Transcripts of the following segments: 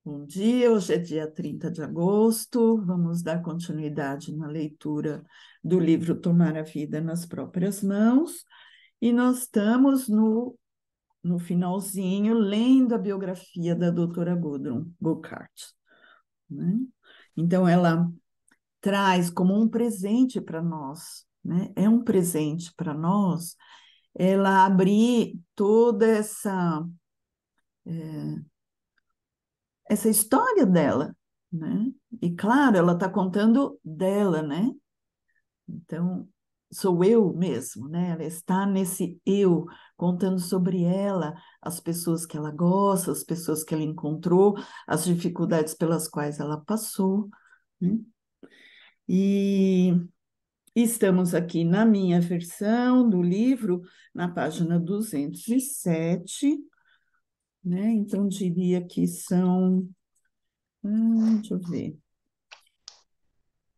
Bom dia, hoje é dia 30 de agosto, vamos dar continuidade na leitura do livro Tomar a Vida nas Próprias Mãos, e nós estamos no finalzinho lendo a biografia da doutora Gudrun Burkhardt, né? Então, ela traz como um presente para nós, né? É um presente para nós ela abrir toda essa história dela, né? E claro, ela está contando dela, né? Então, sou eu mesmo, né? Ela está nesse eu, contando sobre ela, as pessoas que ela gosta, as pessoas que ela encontrou, as dificuldades pelas quais ela passou, né? E estamos aqui na minha versão do livro, na página 207, né? Então, diria que são, deixa eu ver,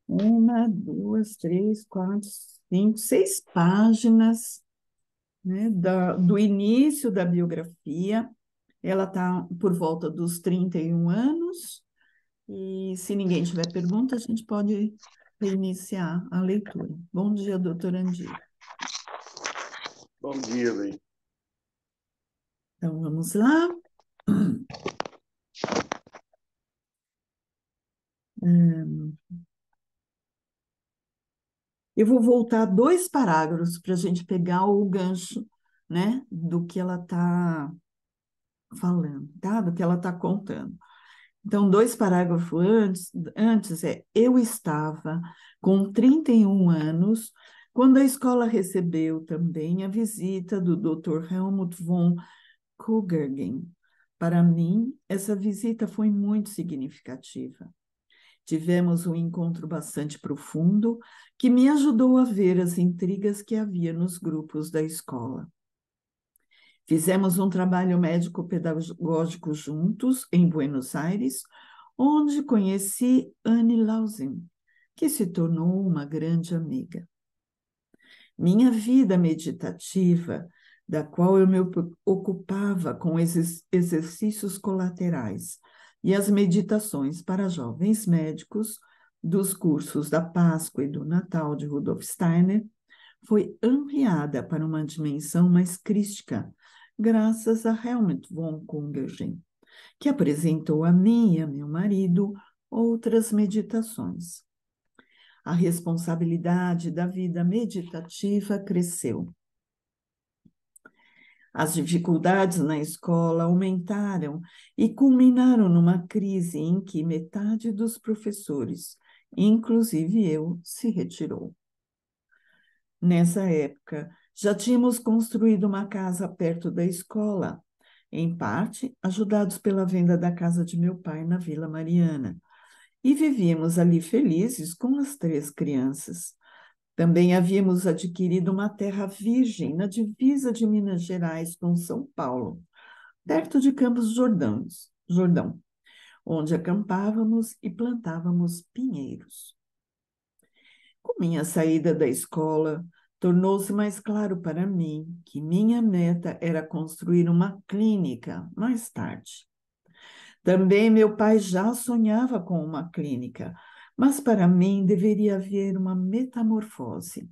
uma, duas, três, quatro, cinco, 6 páginas, né, do início da biografia. Ela está por volta dos 31 anos, e se ninguém tiver pergunta, a gente pode reiniciar a leitura. Bom dia, doutora Andir. Bom dia, bem. Então, vamos lá. Eu vou voltar 2 parágrafos para a gente pegar o gancho, né, do que ela está falando, tá? Do que ela está contando. Então, 2 parágrafos antes eu estava com 31 anos, quando a escola recebeu também a visita do Dr. Helmut von Coubergen. Para mim, essa visita foi muito significativa. Tivemos um encontro bastante profundo que me ajudou a ver as intrigas que havia nos grupos da escola. Fizemos um trabalho médico-pedagógico juntos em Buenos Aires, onde conheci Anne Lausen, que se tornou uma grande amiga. Minha vida meditativa, da qual eu me ocupava com exercícios colaterais e as meditações para jovens médicos dos cursos da Páscoa e do Natal de Rudolf Steiner, foi ampliada para uma dimensão mais crística, graças a Helmut von Coubergen, que apresentou a mim e a meu marido outras meditações. A responsabilidade da vida meditativa cresceu. As dificuldades na escola aumentaram e culminaram numa crise em que metade dos professores, inclusive eu, se retirou. Nessa época, já tínhamos construído uma casa perto da escola, em parte ajudados pela venda da casa de meu pai na Vila Mariana, e vivíamos ali felizes com as 3 crianças. Também havíamos adquirido uma terra virgem na divisa de Minas Gerais com São Paulo, perto de Campos Jordão, onde acampávamos e plantávamos pinheiros. Com minha saída da escola, tornou-se mais claro para mim que minha meta era construir uma clínica mais tarde. Também meu pai já sonhava com uma clínica, mas para mim deveria haver uma metamorfose.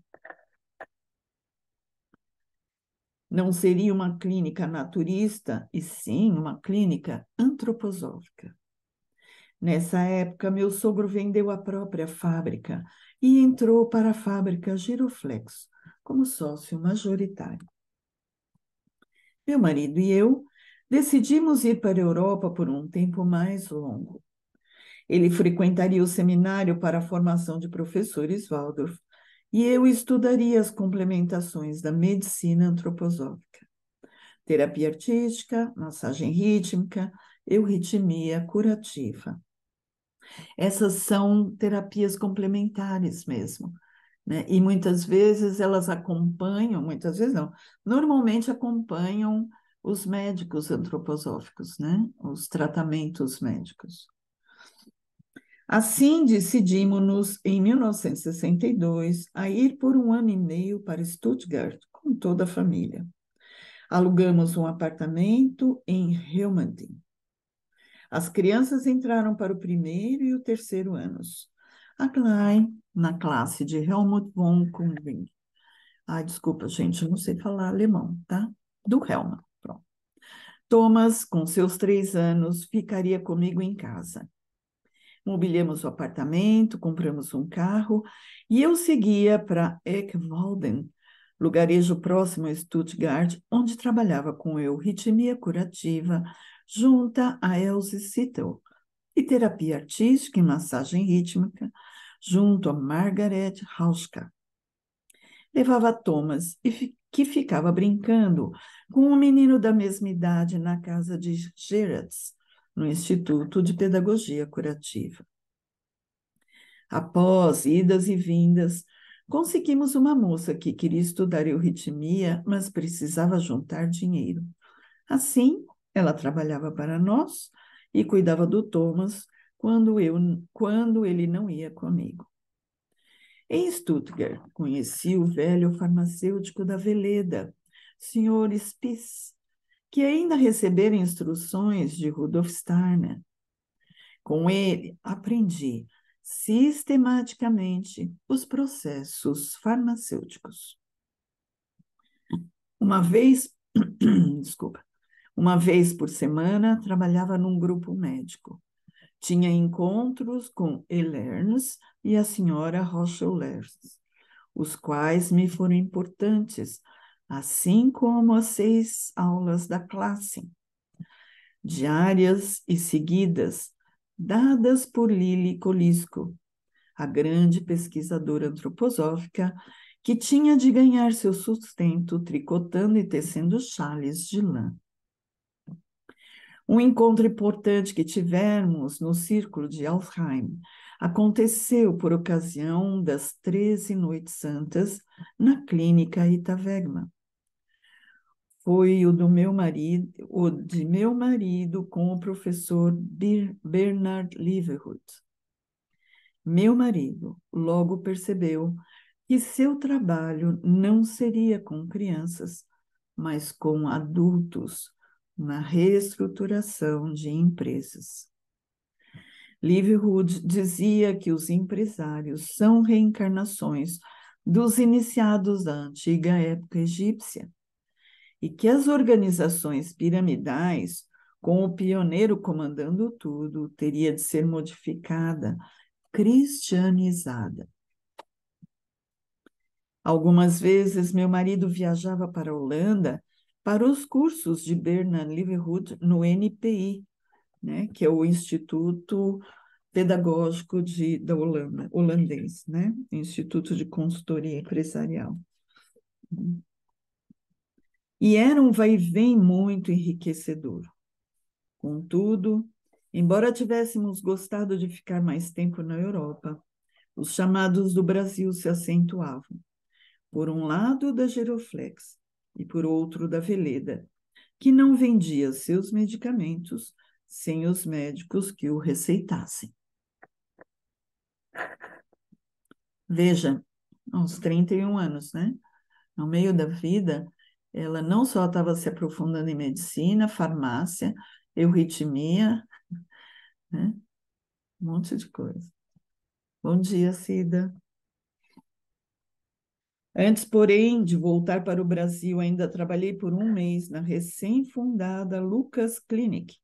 Não seria uma clínica naturista, e sim uma clínica antroposófica. Nessa época, meu sogro vendeu a própria fábrica e entrou para a fábrica Giroflex como sócio majoritário. Meu marido e eu decidimos ir para a Europa por um tempo mais longo. Ele frequentaria o seminário para a formação de professores Waldorf e eu estudaria as complementações da medicina antroposófica. Terapia artística, massagem rítmica, euritmia curativa. Essas são terapias complementares mesmo, né? E muitas vezes elas acompanham, muitas vezes não, normalmente acompanham os médicos antroposóficos, né? Os tratamentos médicos. Assim, decidimos-nos, em 1962, a ir por 1 ano e meio para Stuttgart, com toda a família. Alugamos um apartamento em Helmanding. As crianças entraram para o primeiro e o terceiro anos. A Klein, na classe de Helmut von Kungring. Ai, desculpa, gente, eu não sei falar alemão, tá? Do Helmut, pronto. Thomas, com seus 3 anos, ficaria comigo em casa. Mobiliamos o apartamento, compramos um carro e eu seguia para Eckwalden, lugarejo próximo a Stuttgart, onde trabalhava com euritmia curativa, junto a Else Sittel, e terapia artística e massagem rítmica, junto a Margaret Hauschka. Levava Thomas, que ficava brincando com um menino da mesma idade na casa de Gerards, no Instituto de Pedagogia Curativa. Após idas e vindas, conseguimos uma moça que queria estudar euritmia, mas precisava juntar dinheiro. Assim, ela trabalhava para nós e cuidava do Thomas quando ele não ia comigo. Em Stuttgart, conheci o velho farmacêutico da Veleda, Sr. Spies, que ainda recebera instruções de Rudolf Steiner. Com ele, aprendi sistematicamente os processos farmacêuticos. Uma vez, desculpa, uma vez por semana, trabalhava num grupo médico. Tinha encontros com Elerns e a senhora Rochelers, os quais me foram importantes, assim como as 6 aulas da classe, diárias e seguidas, dadas por Lili Kolisco, a grande pesquisadora antroposófica que tinha de ganhar seu sustento tricotando e tecendo xales de lã. Um encontro importante que tivemos no Círculo de Alfheim aconteceu por ocasião das 13 Noites Santas na Clínica Itavegma. Foi o de meu marido com o professor Bernard Leverhut. Meu marido logo percebeu que seu trabalho não seria com crianças, mas com adultos, na reestruturação de empresas. Leverhut dizia que os empresários são reencarnações dos iniciados da antiga época egípcia e que as organizações piramidais, com o pioneiro comandando tudo, teria de ser modificada, cristianizada. Algumas vezes meu marido viajava para a Holanda para os cursos de Bernard Leverhut no NPI, né, que é o Instituto Pedagógico da Holanda, holandês, né, Instituto de Consultoria Empresarial. E era um vai-vem muito enriquecedor. Contudo, embora tivéssemos gostado de ficar mais tempo na Europa, os chamados do Brasil se acentuavam. Por um lado, da Giroflex e por outro, da Veleda, que não vendia seus medicamentos sem os médicos que o receitassem. Veja, aos 31 anos, né? No meio da vida, ela não só estava se aprofundando em medicina, farmácia, euritmia, né? Um monte de coisa. Bom dia, Cida. Antes, porém, de voltar para o Brasil, ainda trabalhei por um mês na recém-fundada Lucas Clinic,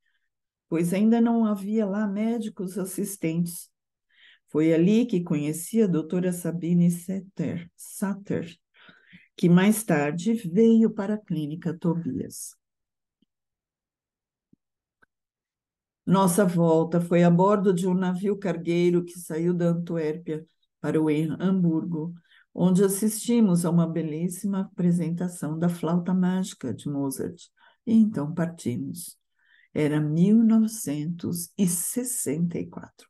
pois ainda não havia lá médicos assistentes. Foi ali que conheci a doutora Sabine Satter, que mais tarde veio para a Clínica Tobias. Nossa volta foi a bordo de um navio cargueiro que saiu da Antuérpia para o Hamburgo, onde assistimos a uma belíssima apresentação da Flauta Mágica de Mozart, e então partimos. Era 1964.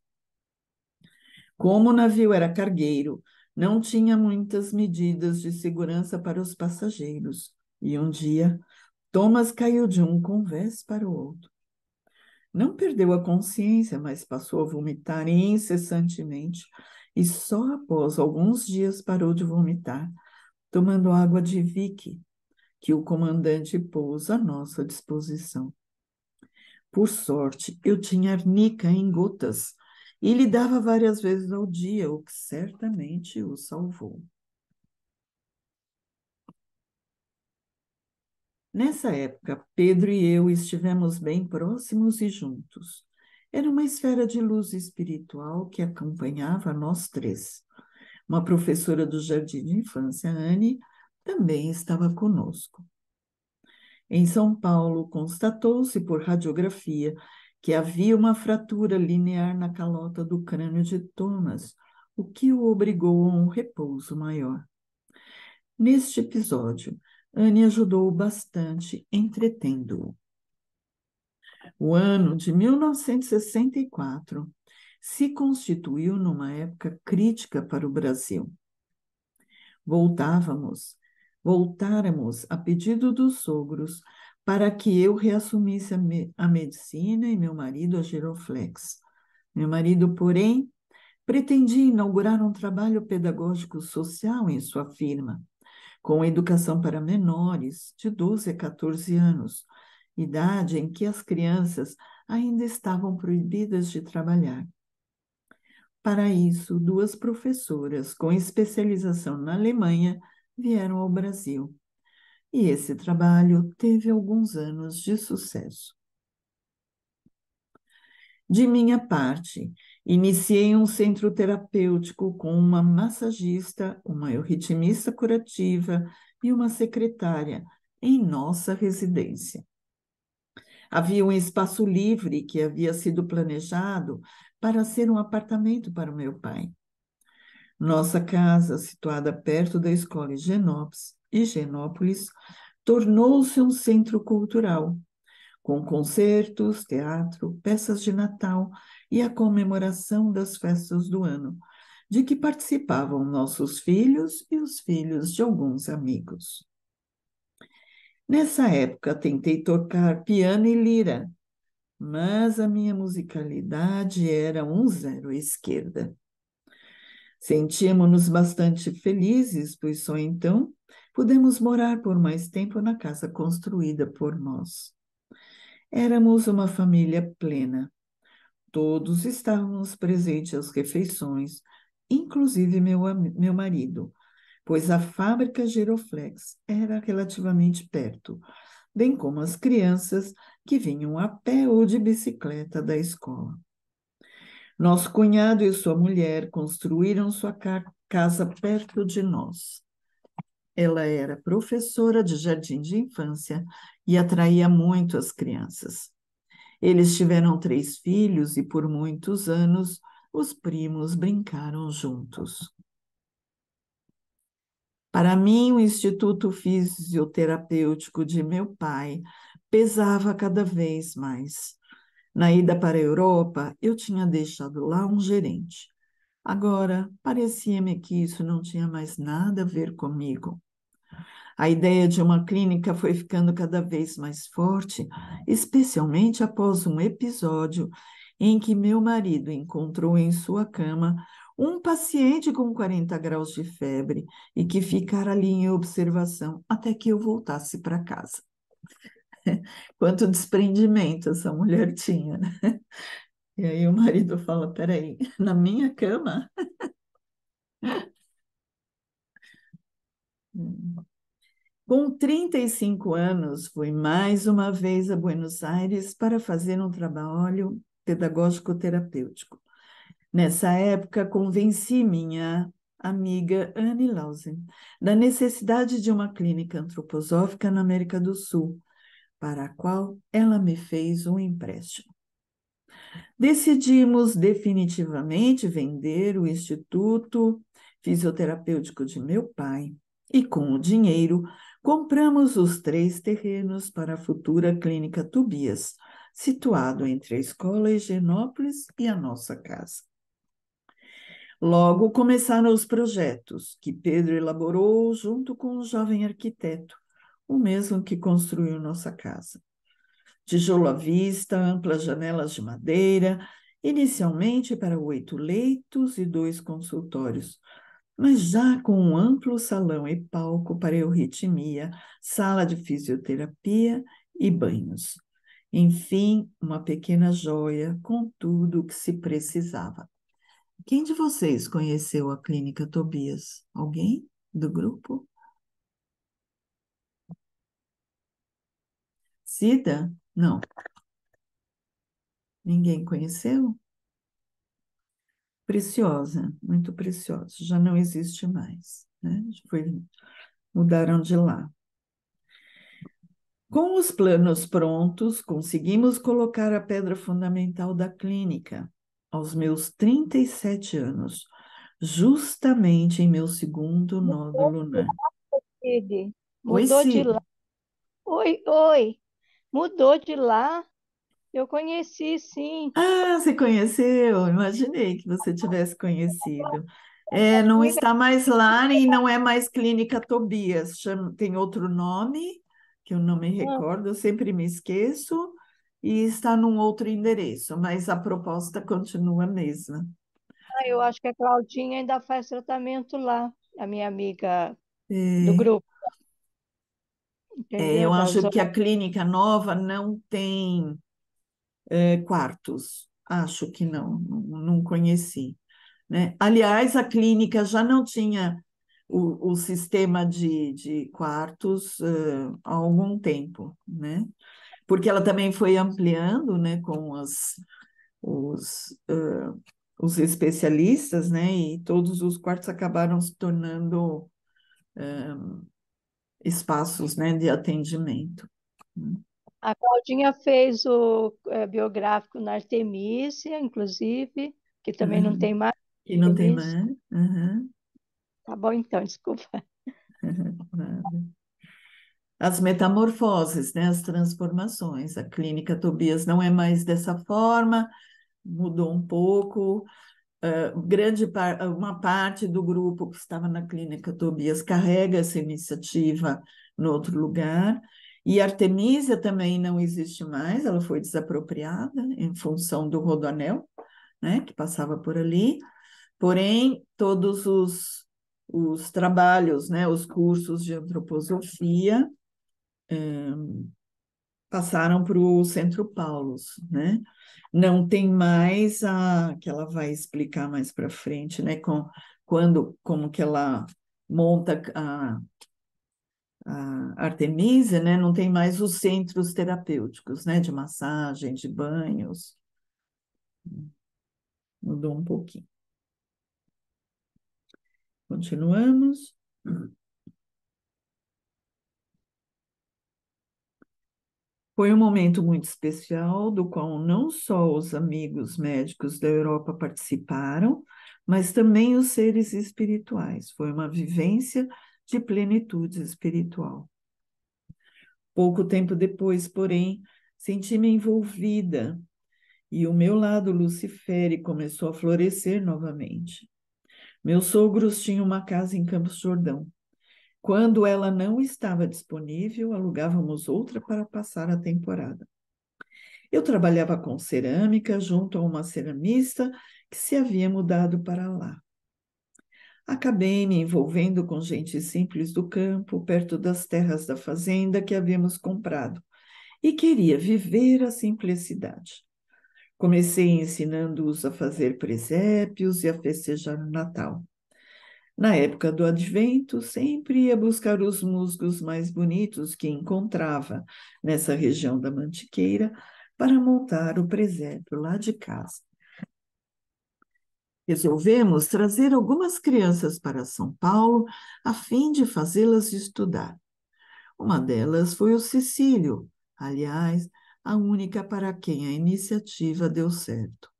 Como o navio era cargueiro, não tinha muitas medidas de segurança para os passageiros, e um dia Thomas caiu de um convés para o outro. Não perdeu a consciência, mas passou a vomitar incessantemente e só após alguns dias parou de vomitar, tomando água de Vicky, que o comandante pôs à nossa disposição. Por sorte, eu tinha arnica em gotas e lhe dava várias vezes ao dia, o que certamente o salvou. Nessa época, Pedro e eu estivemos bem próximos e juntos. Era uma esfera de luz espiritual que acompanhava nós três. Uma professora do jardim de infância, Anne, também estava conosco. Em São Paulo, constatou-se por radiografia que havia uma fratura linear na calota do crânio de Thomas, o que o obrigou a um repouso maior. Neste episódio, Anne ajudou bastante, entretendo-o. O ano de 1964 se constituiu numa época crítica para o Brasil. Voltáramos a pedido dos sogros para que eu reassumisse a medicina e meu marido a Giroflex. Meu marido, porém, pretendia inaugurar um trabalho pedagógico social em sua firma, com educação para menores de 12 a 14 anos, idade em que as crianças ainda estavam proibidas de trabalhar. Para isso, duas professoras com especialização na Alemanha vieram ao Brasil. E esse trabalho teve alguns anos de sucesso. De minha parte, iniciei um centro terapêutico com uma massagista, uma ritmista curativa e uma secretária em nossa residência. Havia um espaço livre que havia sido planejado para ser um apartamento para o meu pai. Nossa casa, situada perto da escola Higienópolis, tornou-se um centro cultural, com concertos, teatro, peças de Natal e a comemoração das festas do ano, de que participavam nossos filhos e os filhos de alguns amigos. Nessa época, tentei tocar piano e lira, mas a minha musicalidade era um zero à esquerda. Sentíamos-nos bastante felizes, pois só então pudemos morar por mais tempo na casa construída por nós. Éramos uma família plena. Todos estávamos presentes às refeições, inclusive meu marido, pois a fábrica Giroflex era relativamente perto, bem como as crianças que vinham a pé ou de bicicleta da escola. Nosso cunhado e sua mulher construíram sua casa perto de nós. Ela era professora de jardim de infância e atraía muito as crianças. Eles tiveram 3 filhos e por muitos anos os primos brincaram juntos. Para mim, o Instituto Fisioterapêutico de meu pai pesava cada vez mais. Na ida para a Europa, eu tinha deixado lá um gerente. Agora, parecia-me que isso não tinha mais nada a ver comigo. A ideia de uma clínica foi ficando cada vez mais forte, especialmente após um episódio em que meu marido encontrou em sua cama um paciente com 40 graus de febre e que ficara ali em observação até que eu voltasse para casa. Quanto desprendimento essa mulher tinha, né? E aí o marido fala, peraí, na minha cama? Com 35 anos, fui mais uma vez a Buenos Aires para fazer um trabalho pedagógico-terapêutico. Nessa época, convenci minha amiga Anne Lausen da necessidade de uma clínica antroposófica na América do Sul, para a qual ela me fez um empréstimo. Decidimos definitivamente vender o Instituto Fisioterapêutico de meu pai e, com o dinheiro, compramos os 3 terrenos para a futura Clínica Tobias, situado entre a Escola Higienópolis e a nossa casa. Logo começaram os projetos, que Pedro elaborou junto com um jovem arquiteto, o mesmo que construiu nossa casa. Tijolo à vista, amplas janelas de madeira, inicialmente para 8 leitos e 2 consultórios, mas já com um amplo salão e palco para euritmia, sala de fisioterapia e banhos. Enfim, uma pequena joia com tudo o que se precisava. Quem de vocês conheceu a Clínica Tobias? Alguém do grupo? Cida? Não. Ninguém conheceu? Preciosa, muito preciosa. Já não existe mais, né? Mudaram de lá. Com os planos prontos, conseguimos colocar a pedra fundamental da clínica aos meus 37 anos, justamente em meu segundo Mudou nódulo de lunar. lá, Cid. Oi, Mudou de Cida. lá. Oi, oi. Mudou de lá. Eu conheci, sim. Ah, você conheceu? Imaginei que você tivesse conhecido. Minha É, não amiga, está mais lá e não é mais Clínica Tobias. Tem outro nome, que eu não me ah, recordo, eu sempre me esqueço, e está num outro endereço, mas a proposta continua a mesma. eu acho que a Claudinha ainda faz tratamento lá, a minha amiga do É, grupo, entendeu? eu Da acho zona. que a clínica nova não tem quartos. Acho que não conheci, né? Aliás, a clínica já não tinha o sistema de quartos há algum tempo, né? Porque ela também foi ampliando, né, com os especialistas, né? E todos os quartos acabaram se tornando espaços, né, de atendimento. A Claudinha fez o biográfico na Artemísia, inclusive, que também não Uhum. tem mais Que não tem Artemísia. mais. Uhum. Tá bom, então, desculpa. Nada. As metamorfoses, né, as transformações. A clínica Tobias não é mais dessa forma, mudou um pouco. Uma parte do grupo que estava na clínica Tobias carrega essa iniciativa no outro lugar. E Artemísia também não existe mais, ela foi desapropriada em função do Rodoanel, né, que passava por ali. Porém, todos os trabalhos, né, os cursos de antroposofia passaram para o Centro Paulus, né? Não tem mais a que ela vai explicar mais para frente, né? Como que ela monta a Artemisia, né? Não tem mais os centros terapêuticos, né? De massagem, de banhos, mudou um pouquinho. Continuamos. Foi um momento muito especial, do qual não só os amigos médicos da Europa participaram, mas também os seres espirituais. Foi uma vivência de plenitude espiritual. Pouco tempo depois, porém, senti-me envolvida e o meu lado lucifere começou a florescer novamente. Meus sogros tinham uma casa em Campos do Jordão. Quando ela não estava disponível, alugávamos outra para passar a temporada. Eu trabalhava com cerâmica junto a uma ceramista que se havia mudado para lá. Acabei me envolvendo com gente simples do campo, perto das terras da fazenda que havíamos comprado, e queria viver a simplicidade. Comecei ensinando-os a fazer presépios e a festejar o Natal. Na época do advento, sempre ia buscar os musgos mais bonitos que encontrava nessa região da Mantiqueira para montar o presépio lá de casa. Resolvemos trazer algumas crianças para São Paulo a fim de fazê-las estudar. Uma delas foi o Cecílio, aliás, a única para quem a iniciativa deu certo.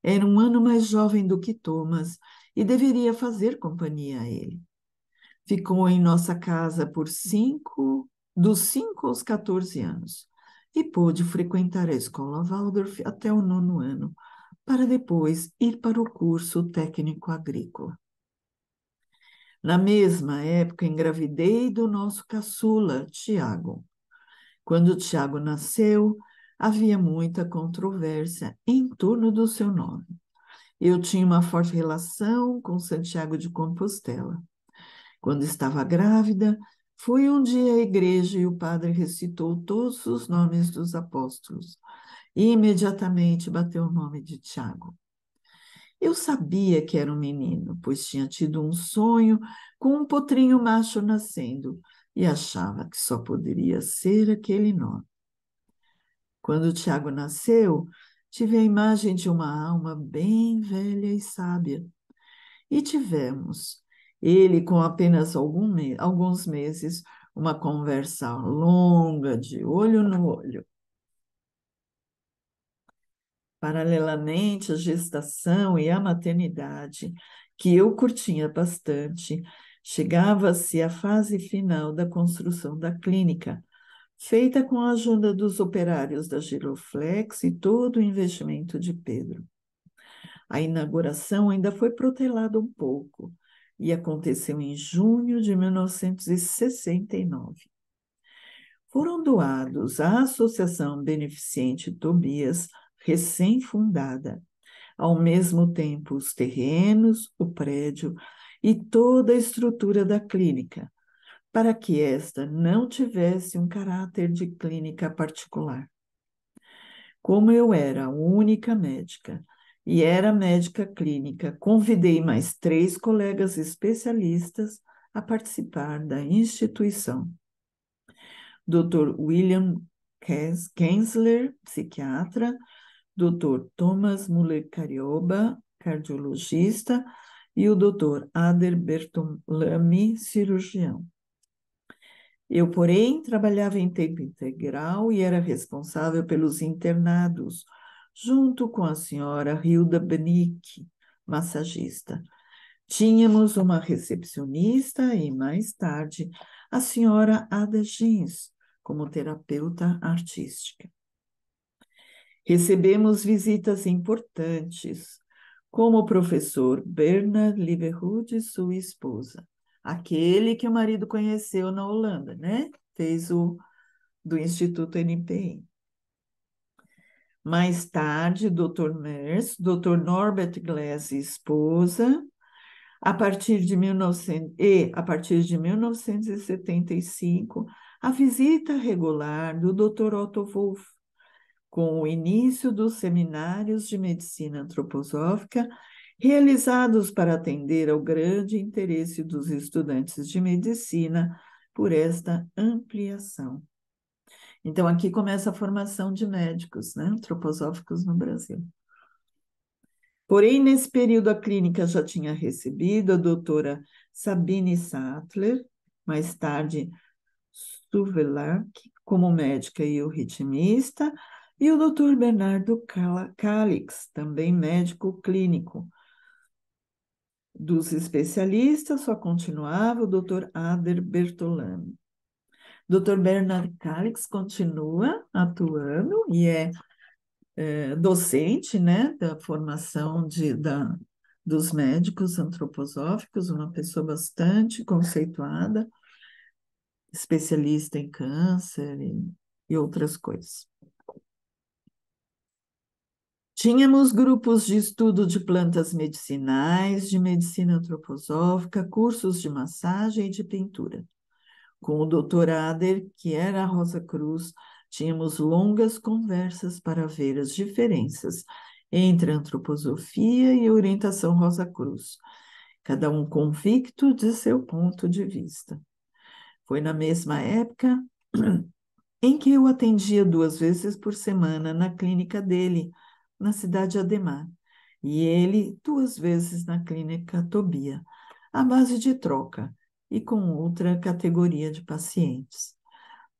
Era um ano mais jovem do que Thomas e deveria fazer companhia a ele. Ficou em nossa casa dos 5 aos 14 anos, e pôde frequentar a escola Waldorf até o 9º ano, para depois ir para o curso técnico agrícola. Na mesma época, engravidei do nosso caçula, Tiago. Quando Tiago nasceu, havia muita controvérsia em torno do seu nome. Eu tinha uma forte relação com Santiago de Compostela. Quando estava grávida, Fui um dia à igreja e o padre recitou todos os nomes dos apóstolos. E imediatamente bateu o nome de Tiago. Eu sabia que era um menino, pois tinha tido um sonho com um potrinho macho nascendo e achava que só poderia ser aquele nome. Quando Tiago nasceu, tive a imagem de uma alma bem velha e sábia. E tivemos, ele com apenas alguns meses, uma conversa longa, de olho no olho. Paralelamente à gestação e à maternidade, que eu curtia bastante, chegava-se à fase final da construção da clínica, feita com a ajuda dos operários da Giroflex e todo o investimento de Pedro. A inauguração ainda foi protelada um pouco e aconteceu em junho de 1969. Foram doados à Associação Beneficente Tobias, recém-fundada, ao mesmo tempo os terrenos, o prédio e toda a estrutura da clínica, para que esta não tivesse um caráter de clínica particular. Como eu era a única médica e era médica clínica, convidei mais 3 colegas especialistas a participar da instituição. Dr. William Kensler, psiquiatra, Dr. Thomas Muller-Carioba, cardiologista, e o Dr. Ader Bertolami, cirurgião. Eu, porém, trabalhava em tempo integral e era responsável pelos internados, junto com a senhora Hilda Benick, massagista. Tínhamos uma recepcionista e, mais tarde, a senhora Ada Gins, como terapeuta artística. Recebemos visitas importantes, como o professor Bernard Lieberhut e sua esposa, aquele que o marido conheceu na Holanda, né? Fez o do Instituto NPI. Mais tarde, Dr. Mers, Dr. Norbert Glass e esposa, a partir de 1975, a visita regular do Dr. Otto Wolff, com o início dos seminários de medicina antroposófica, realizados para atender ao grande interesse dos estudantes de medicina por esta ampliação. Então, aqui começa a formação de médicos, né, antroposóficos no Brasil. Porém, nesse período, a clínica já tinha recebido a doutora Sabine Sattler, mais tarde Suvelak, como médica e o ritmista, e o doutor Bernardo Calix, também médico clínico. Dos especialistas, só continuava o doutor Ader Bertolami. Dr. Bernard Calix continua atuando e é docente, né, da formação dos médicos antroposóficos, uma pessoa bastante conceituada, especialista em câncer e outras coisas. Tínhamos grupos de estudo de plantas medicinais, de medicina antroposófica, cursos de massagem e de pintura. Com o Dr. Ader, que era a Rosa Cruz, tínhamos longas conversas para ver as diferenças entre antroposofia e orientação Rosa Cruz, cada um convicto de seu ponto de vista. Foi na mesma época em que eu atendia 2 vezes por semana na clínica dele, na cidade de Ademar, e ele 2 vezes na clínica Tobia, à base de troca e com outra categoria de pacientes.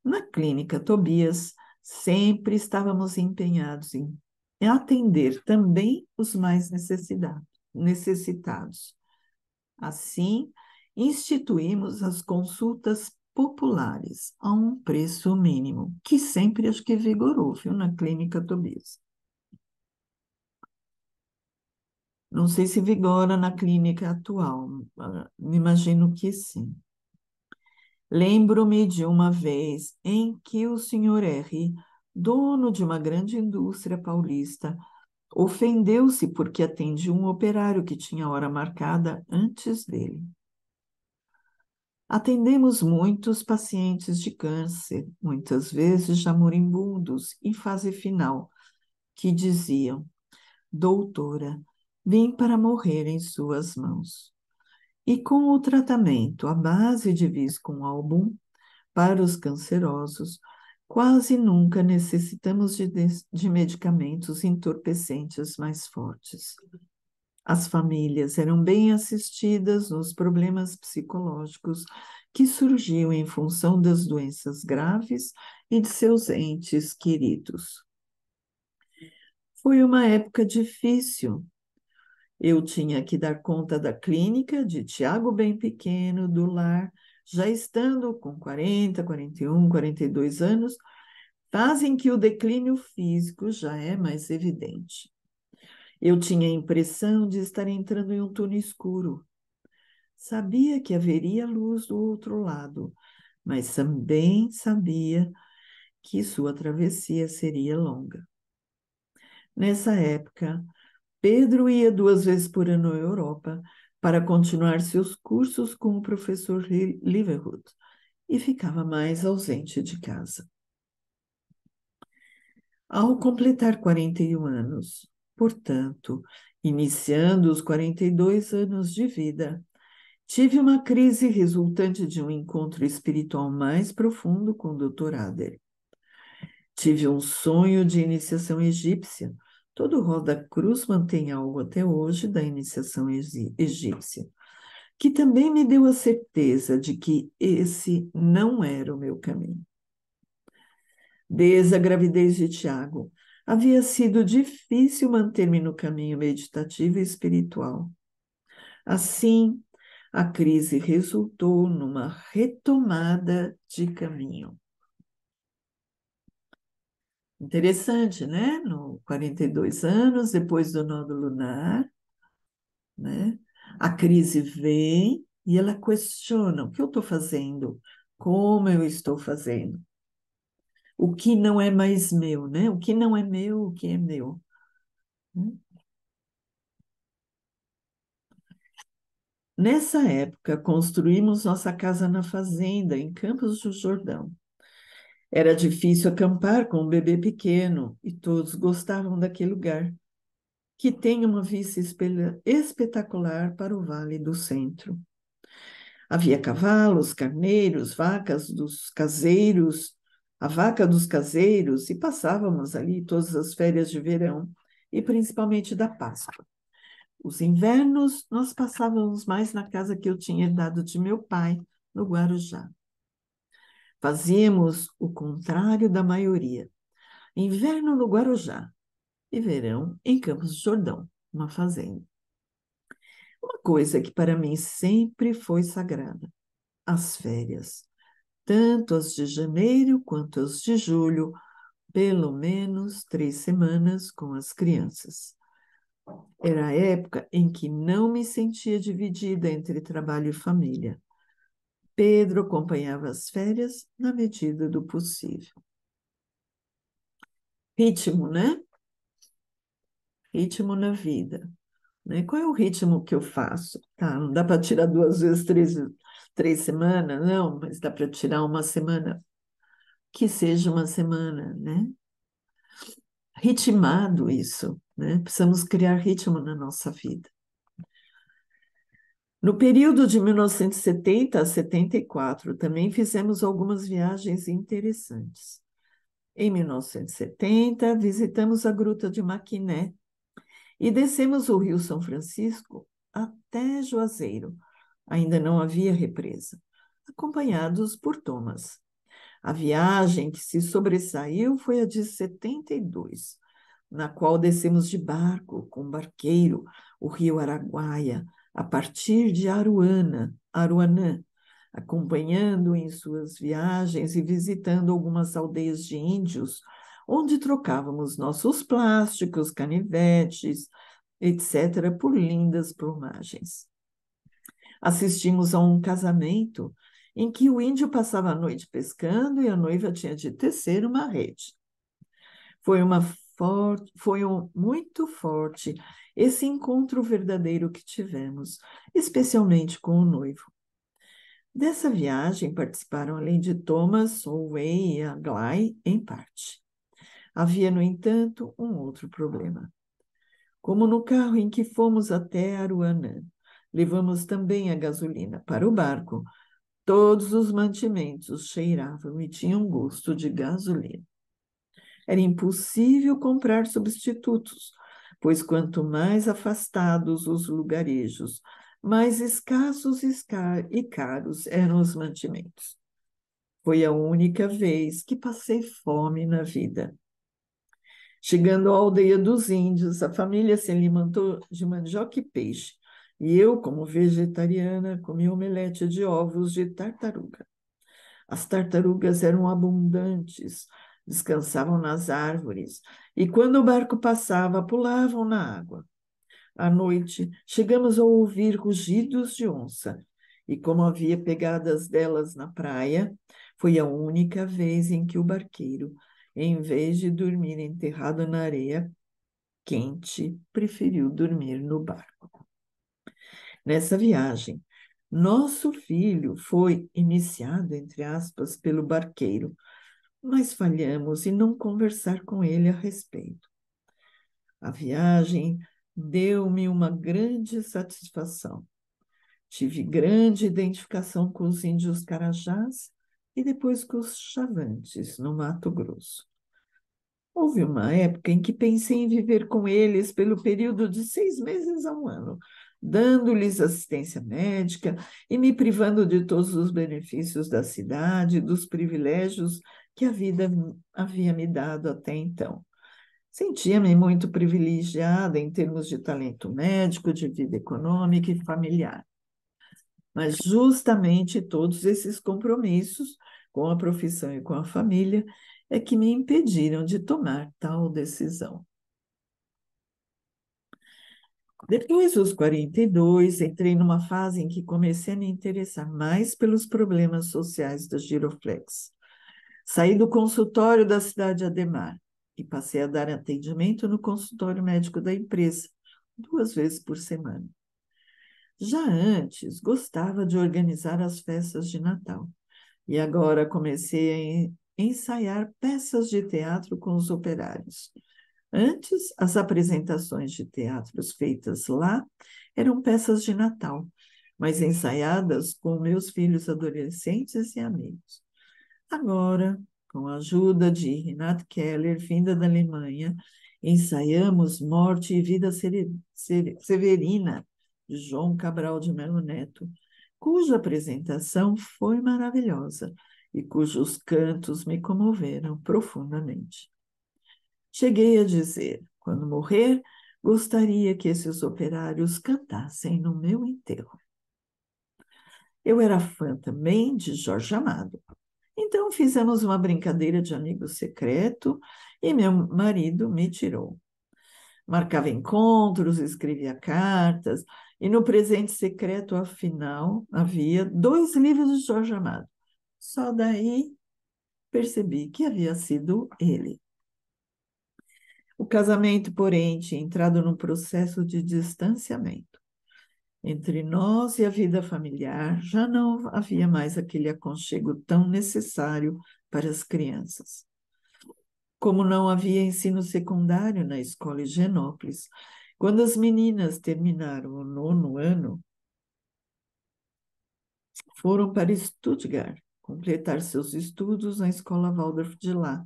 Na clínica Tobias, sempre estávamos empenhados em atender também os mais necessitados. Assim, instituímos as consultas populares a um preço mínimo, que sempre acho que vigorou, viu, na clínica Tobias. Não sei se vigora na clínica atual, imagino que sim. Lembro-me de uma vez em que o senhor R., dono de uma grande indústria paulista, ofendeu-se porque atendia um operário que tinha hora marcada antes dele. Atendemos muitos pacientes de câncer, muitas vezes já moribundos, em fase final, que diziam: Doutora, vim para morrer em suas mãos. E com o tratamento à base de Viscum-Album para os cancerosos, quase nunca necessitamos de medicamentos entorpecentes mais fortes. As famílias eram bem assistidas nos problemas psicológicos que surgiam em função das doenças graves e de seus entes queridos. Foi uma época difícil. Eu tinha que dar conta da clínica de Tiago bem pequeno, do lar, já estando com 40, 41, 42 anos, fazem que o declínio físico já é mais evidente. Eu tinha a impressão de estar entrando em um túnel escuro. Sabia que haveria luz do outro lado, mas também sabia que sua travessia seria longa. Nessa época, Pedro ia 2 vezes por ano à Europa para continuar seus cursos com o professor Liverhood e ficava mais ausente de casa. Ao completar 41 anos, portanto, iniciando os 42 anos de vida, tive uma crise resultante de um encontro espiritual mais profundo com o Dr. Adler. Tive um sonho de iniciação egípcia. Todo Roda Cruz mantém algo até hoje da iniciação egípcia, que também me deu a certeza de que esse não era o meu caminho. Desde a gravidez de Tiago, havia sido difícil manter-me no caminho meditativo e espiritual. Assim, a crise resultou numa retomada de caminho. Interessante, né? No 42 anos, depois do nó lunar, né? A crise vem e ela questiona o que eu estou fazendo, como eu estou fazendo, o que não é mais meu, né? O que não é meu, o que é meu. Nessa época, construímos nossa casa na fazenda, em Campos do Jordão. Era difícil acampar com um bebê pequeno e todos gostavam daquele lugar, que tem uma vista espetacular para o Vale do Centro. Havia cavalos, carneiros, vacas dos caseiros, a vaca dos caseiros, e passávamos ali todas as férias de verão, e principalmente da Páscoa. Os invernos nós passávamos mais na casa que eu tinha herdado de meu pai, no Guarujá. Fazíamos o contrário da maioria. Inverno no Guarujá e verão em Campos do Jordão, uma fazenda. Uma coisa que para mim sempre foi sagrada: as férias, tanto as de janeiro quanto as de julho, pelo menos 3 semanas com as crianças. Era a época em que não me sentia dividida entre trabalho e família. Pedro acompanhava as férias na medida do possível. Ritmo, né? Ritmo na vida. Né? Qual é o ritmo que eu faço? Tá, não dá para tirar 2 vezes, 3 semanas, não, mas dá para tirar uma semana, que seja uma semana, né? Ritmado isso, né? Precisamos criar ritmo na nossa vida. No período de 1970 a 74, também fizemos algumas viagens interessantes. Em 1970, visitamos a Gruta de Maquiné e descemos o Rio São Francisco até Juazeiro. Ainda não havia represa, acompanhados por Thomas. A viagem que se sobressaiu foi a de 72, na qual descemos de barco com um barqueiro o rio Araguaia, a partir de Aruanã, acompanhando em suas viagens e visitando algumas aldeias de índios, onde trocávamos nossos plásticos, canivetes, etc., por lindas plumagens. Assistimos a um casamento em que o índio passava a noite pescando e a noiva tinha de tecer uma rede. Foi muito forte esse encontro verdadeiro que tivemos, especialmente com o noivo. Dessa viagem participaram, além de Thomas, Solway e Aglaé, em parte. Havia, no entanto, um outro problema. Como no carro em que fomos até Aruanã, levamos também a gasolina para o barco, todos os mantimentos cheiravam e tinham gosto de gasolina. Era impossível comprar substitutos, pois quanto mais afastados os lugarejos, mais escassos e caros eram os mantimentos. Foi a única vez que passei fome na vida. Chegando à aldeia dos índios, a família se alimentou de mandioca e peixe, e eu, como vegetariana, comi omelete de ovos de tartaruga. As tartarugas eram abundantes, descansavam nas árvores, e quando o barco passava, pulavam na água. À noite, chegamos a ouvir rugidos de onça, e como havia pegadas delas na praia, foi a única vez em que o barqueiro, em vez de dormir enterrado na areia quente, preferiu dormir no barco. Nessa viagem, nosso filho foi iniciado, entre aspas, pelo barqueiro, mas falhamos em não conversar com ele a respeito. A viagem deu-me uma grande satisfação. Tive grande identificação com os índios Carajás e depois com os Chavantes, no Mato Grosso. Houve uma época em que pensei em viver com eles pelo período de 6 meses a um ano, dando-lhes assistência médica e me privando de todos os benefícios da cidade, dos privilégios que a vida havia me dado até então. Sentia-me muito privilegiada em termos de talento médico, de vida econômica e familiar. Mas justamente todos esses compromissos com a profissão e com a família é que me impediram de tomar tal decisão. Depois dos 42, entrei numa fase em que comecei a me interessar mais pelos problemas sociais da Giroflex. Saí do consultório da cidade de Ademar e passei a dar atendimento no consultório médico da empresa, 2 vezes por semana. Já antes, gostava de organizar as festas de Natal e agora comecei a ensaiar peças de teatro com os operários. Antes, as apresentações de teatros feitas lá eram peças de Natal, mas ensaiadas com meus filhos adolescentes e amigos. Agora, com a ajuda de Renate Keller, vinda da Alemanha, ensaiamos Morte e Vida Severina, de João Cabral de Melo Neto, cuja apresentação foi maravilhosa e cujos cantos me comoveram profundamente. Cheguei a dizer, quando morrer, gostaria que esses operários cantassem no meu enterro. Eu era fã também de Jorge Amado. Então fizemos uma brincadeira de amigo secreto e meu marido me tirou. Marcava encontros, escrevia cartas, e no presente secreto, afinal, havia 2 livros de Jorge Amado. Só daí percebi que havia sido ele. O casamento, porém, tinha entrado num processo de distanciamento. Entre nós e a vida familiar já não havia mais aquele aconchego tão necessário para as crianças. Como não havia ensino secundário na escola Higienópolis, quando as meninas terminaram o 9º ano, foram para Stuttgart completar seus estudos na escola Waldorf de lá,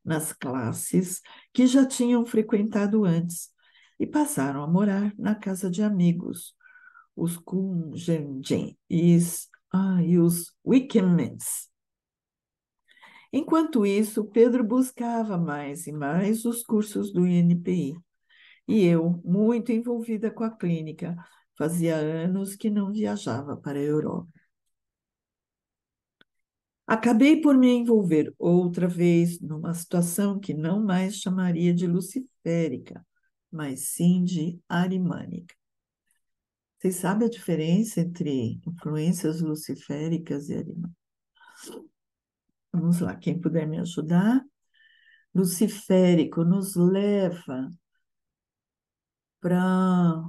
nas classes que já tinham frequentado antes, e passaram a morar na casa de amigos, os Kungenjen e os Wickemans. Enquanto isso, Pedro buscava mais e mais os cursos do INPI. E eu, muito envolvida com a clínica, fazia anos que não viajava para a Europa. Acabei por me envolver outra vez numa situação que não mais chamaria de luciférica, mas sim de arimânica. Vocês sabem a diferença entre influências luciféricas e arimânicas? Vamos lá, quem puder me ajudar. Luciférico nos leva para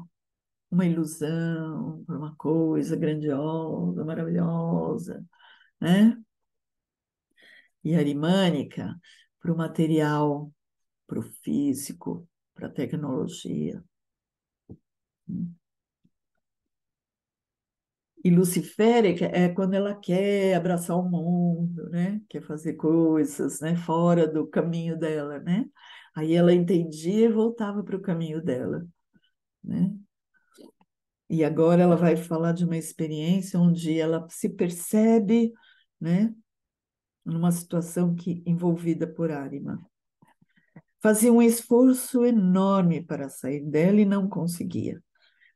uma ilusão, por uma coisa grandiosa, maravilhosa, né? E arimânica para o material, para o físico, para a tecnologia. E luciférica é quando ela quer abraçar o mundo, né? Quer fazer coisas, né? Fora do caminho dela, né? Aí ela entendia e voltava para o caminho dela, né? E agora ela vai falar de uma experiência onde ela se percebe, né? Numa situação que envolvida por Arima. Fazia um esforço enorme para sair dela e não conseguia.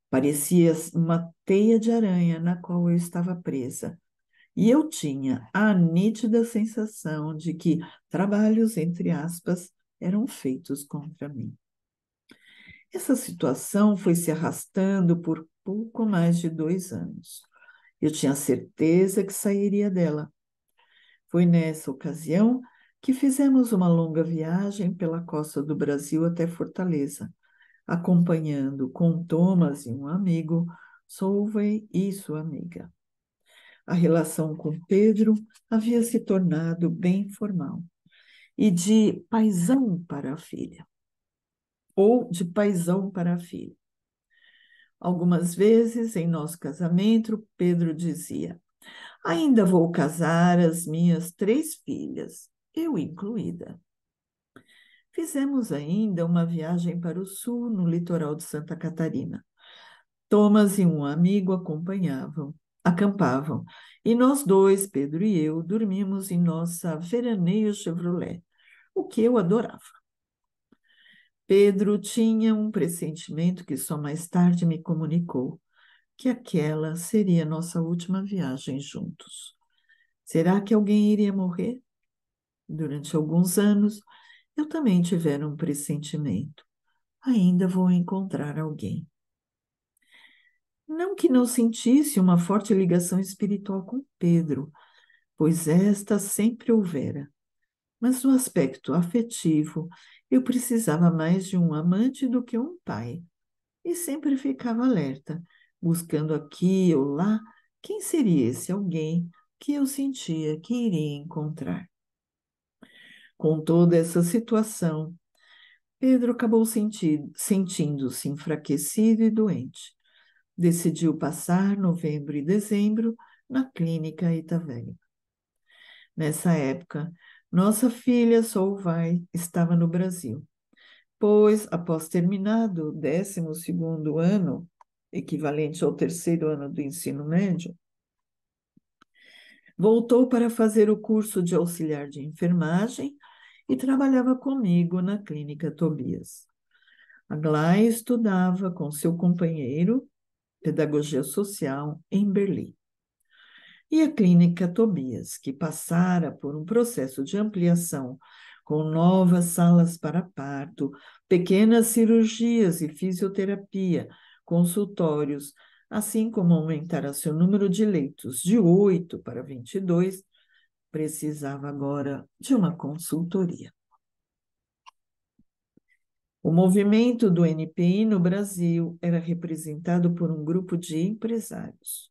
Parecia uma teia de aranha na qual eu estava presa. E eu tinha a nítida sensação de que trabalhos, entre aspas, eram feitos contra mim. Essa situação foi se arrastando por pouco mais de 2 anos. Eu tinha certeza que sairia dela. Foi nessa ocasião que fizemos uma longa viagem pela costa do Brasil até Fortaleza, acompanhando com Thomas e um amigo, Solveig e sua amiga. A relação com Pedro havia se tornado bem formal e de paisão para a filha, ou de paisão para a filha. Algumas vezes, em nosso casamento, Pedro dizia: ainda vou casar as minhas 3 filhas, eu incluída. Fizemos ainda uma viagem para o sul, no litoral de Santa Catarina. Thomas e um amigo acampavam, e nós dois, Pedro e eu, dormimos em nossa veraneio Chevrolet, o que eu adorava. Pedro tinha um pressentimento que só mais tarde me comunicou, que aquela seria nossa última viagem juntos. Será que alguém iria morrer? Durante alguns anos, eu também tivera um pressentimento. Ainda vou encontrar alguém. Não que não sentisse uma forte ligação espiritual com Pedro, pois esta sempre houvera. Mas no aspecto afetivo, eu precisava mais de um amante do que um pai. E sempre ficava alerta, buscando aqui ou lá quem seria esse alguém que eu sentia que iria encontrar. Com toda essa situação, Pedro acabou sentindo-se enfraquecido e doente. Decidiu passar novembro e dezembro na clínica Itavelha. Nessa época, nossa filha Solvay estava no Brasil, pois, após terminado o 12º ano, equivalente ao 3º ano do ensino médio, voltou para fazer o curso de auxiliar de enfermagem e trabalhava comigo na clínica Tobias. Aglaia estudava com seu companheiro pedagogia social em Berlim. E a clínica Tobias, que passara por um processo de ampliação com novas salas para parto, pequenas cirurgias e fisioterapia, consultórios, assim como aumentar seu número de leitos de 8 para 22, precisava agora de uma consultoria. O movimento do NPI no Brasil era representado por um grupo de empresários.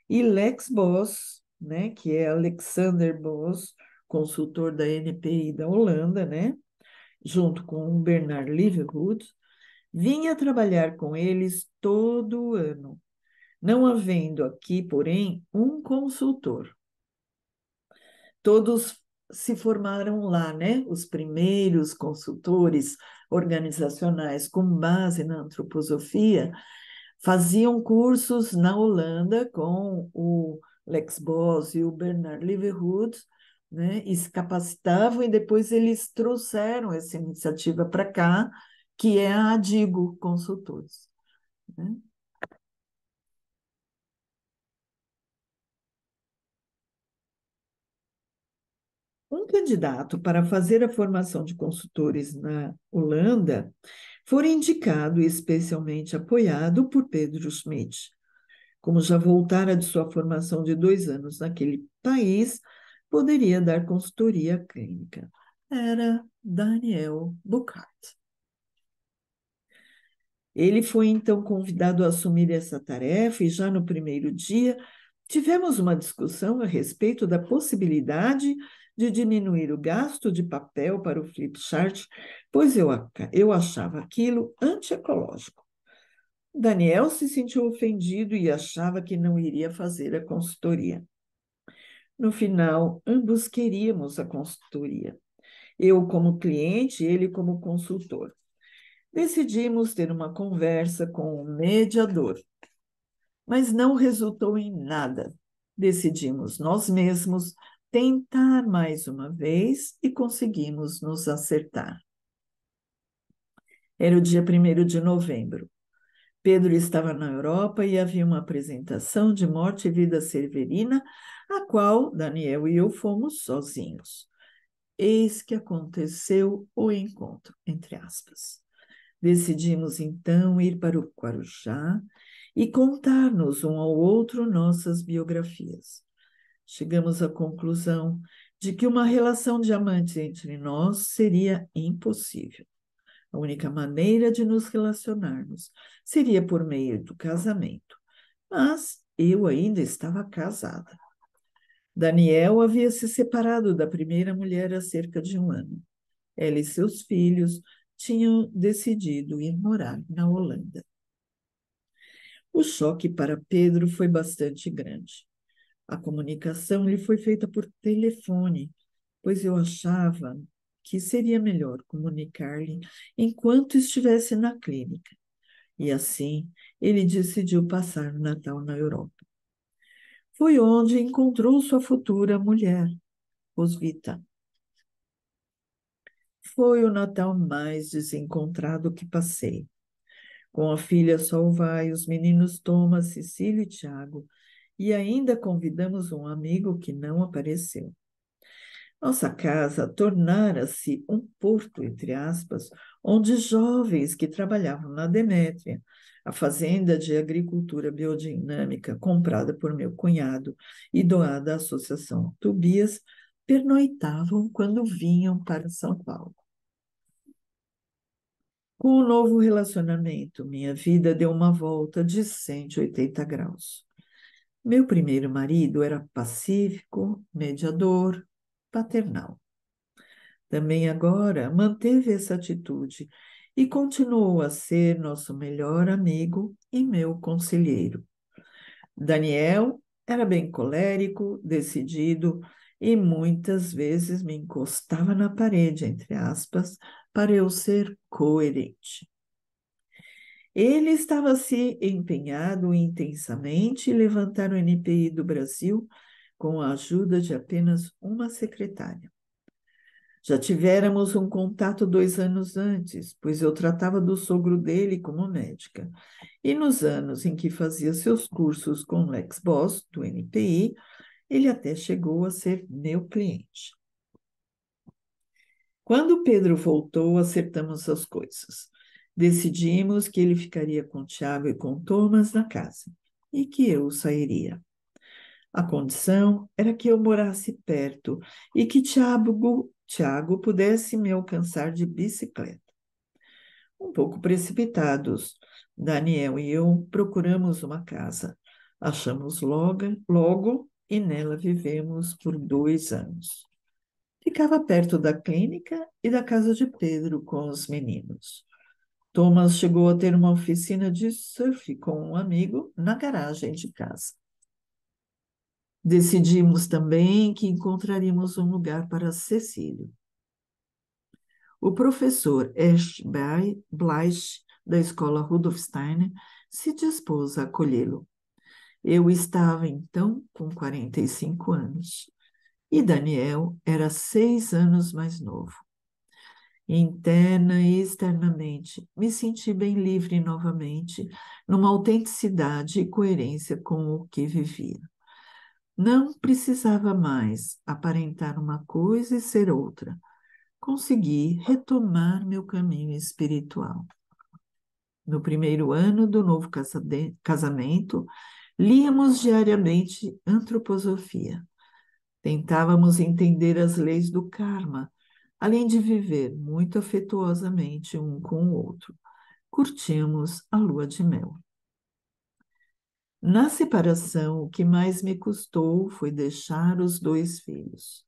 E Lex Boss, né, que é Alexander Boss, consultor da NPI da Holanda, né, junto com o Bernard Liverhood, vinha trabalhar com eles todo ano, não havendo aqui, porém, um consultor. Todos se formaram lá, né? Os primeiros consultores organizacionais com base na antroposofia faziam cursos na Holanda com o Lex Boss e o Bernard Liverhood, né? E se capacitavam e depois eles trouxeram essa iniciativa para cá, que é a Adigo Consultores, né? Um candidato para fazer a formação de consultores na Holanda foi indicado e especialmente apoiado por Pedro Schmidt. Como já voltara de sua formação de 2 anos naquele país, poderia dar consultoria clínica. Era Daniel Bucart. Ele foi então convidado a assumir essa tarefa e já no primeiro dia tivemos uma discussão a respeito da possibilidade de diminuir o gasto de papel para o flipchart, pois eu achava aquilo antiecológico. Daniel se sentiu ofendido e achava que não iria fazer a consultoria. No final, ambos queríamos a consultoria. Eu como cliente, ele como consultor. Decidimos ter uma conversa com o mediador, mas não resultou em nada. Decidimos nós mesmos tentar mais uma vez e conseguimos nos acertar. Era o dia 1º de novembro. Pedro estava na Europa e havia uma apresentação de Morte e Vida Severina, a qual Daniel e eu fomos sozinhos. Eis que aconteceu o encontro, entre aspas. Decidimos então ir para o Guarujá e contar-nos um ao outro nossas biografias. Chegamos à conclusão de que uma relação de amantes entre nós seria impossível. A única maneira de nos relacionarmos seria por meio do casamento. Mas eu ainda estava casada. Daniel havia se separado da primeira mulher há cerca de um ano. Ela e seus filhos tinham decidido ir morar na Holanda. O choque para Pedro foi bastante grande. A comunicação lhe foi feita por telefone, pois eu achava que seria melhor comunicar-lhe enquanto estivesse na clínica. E assim, ele decidiu passar o Natal na Europa. Foi onde encontrou sua futura mulher, Rosvita. Foi o Natal mais desencontrado que passei. Com a filha Solvay, os meninos Thomas, Cecília e Tiago, e ainda convidamos um amigo que não apareceu. Nossa casa tornara-se um porto, entre aspas, onde jovens que trabalhavam na Demétria, a fazenda de agricultura biodinâmica comprada por meu cunhado e doada à Associação Tobias, pernoitavam quando vinham para São Paulo. Com o novo relacionamento, minha vida deu uma volta de 180 graus. Meu primeiro marido era pacífico, mediador, paternal. Também agora manteve essa atitude e continuou a ser nosso melhor amigo e meu conselheiro. Daniel era bem colérico, decidido e muitas vezes me encostava na parede, entre aspas, para eu ser coerente. Ele estava se empenhado intensamente em levantar o NPI do Brasil com a ajuda de apenas uma secretária. Já tivéramos um contato 2 anos antes, pois eu tratava do sogro dele como médica. E nos anos em que fazia seus cursos com o Lexboss, do NPI, ele até chegou a ser meu cliente. Quando Pedro voltou, acertamos as coisas. Decidimos que ele ficaria com Tiago e com Thomas na casa e que eu sairia. A condição era que eu morasse perto e que Tiago pudesse me alcançar de bicicleta. Um pouco precipitados, Daniel e eu procuramos uma casa. Achamos logo e nela vivemos por 2 anos. Ficava perto da clínica e da casa de Pedro com os meninos. Thomas chegou a ter uma oficina de surf com um amigo na garagem de casa. Decidimos também que encontraríamos um lugar para Cecílio. O professor Ash Bleich, da escola Rudolf Steiner, se dispôs a acolhê-lo. Eu estava, então, com 45 anos e Daniel era 6 anos mais novo. Interna e externamente, me senti bem livre novamente, numa autenticidade e coerência com o que vivia. Não precisava mais aparentar uma coisa e ser outra. Consegui retomar meu caminho espiritual. No primeiro ano do novo casamento, líamos diariamente antroposofia. Tentávamos entender as leis do karma, além de viver muito afetuosamente um com o outro. curtimos a lua de mel. Na separação, o que mais me custou foi deixar os 2 filhos.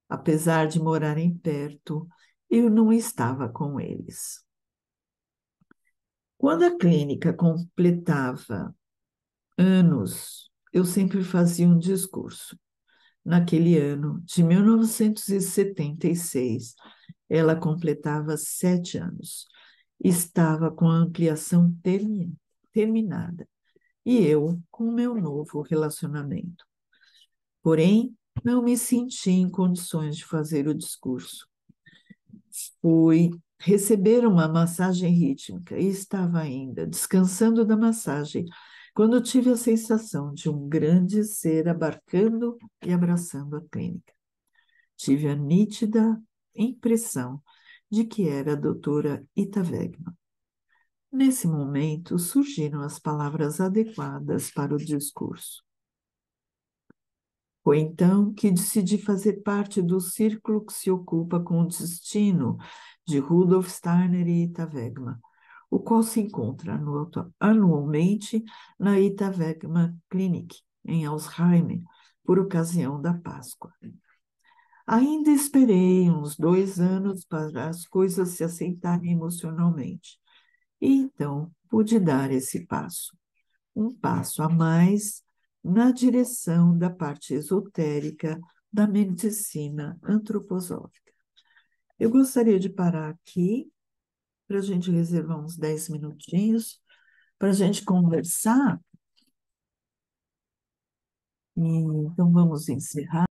Apesar de morarem perto, eu não estava com eles. Quando a clínica completava anos, eu sempre fazia um discurso. Naquele ano de 1976, ela completava 7 anos. Estava com a ampliação terminada e eu com o meu novo relacionamento. Porém, não me senti em condições de fazer o discurso. Fui receber uma massagem rítmica e estava ainda descansando da massagem quando tive a sensação de um grande ser abarcando e abraçando a clínica. Tive a nítida impressão de que era a doutora Ita Wegman. Nesse momento, surgiram as palavras adequadas para o discurso. Foi então que decidi fazer parte do círculo que se ocupa com o destino de Rudolf Steiner e Ita Wegman, o qual se encontra anualmente na Ita Wegman Clinic, em Alzheimer, por ocasião da Páscoa. Ainda esperei uns 2 anos para as coisas se aceitarem emocionalmente. E então pude dar esse passo. Um passo a mais na direção da parte esotérica da medicina antroposófica. Eu gostaria de parar aqui para a gente reservar uns 10 minutinhos para a gente conversar. E, então vamos encerrar.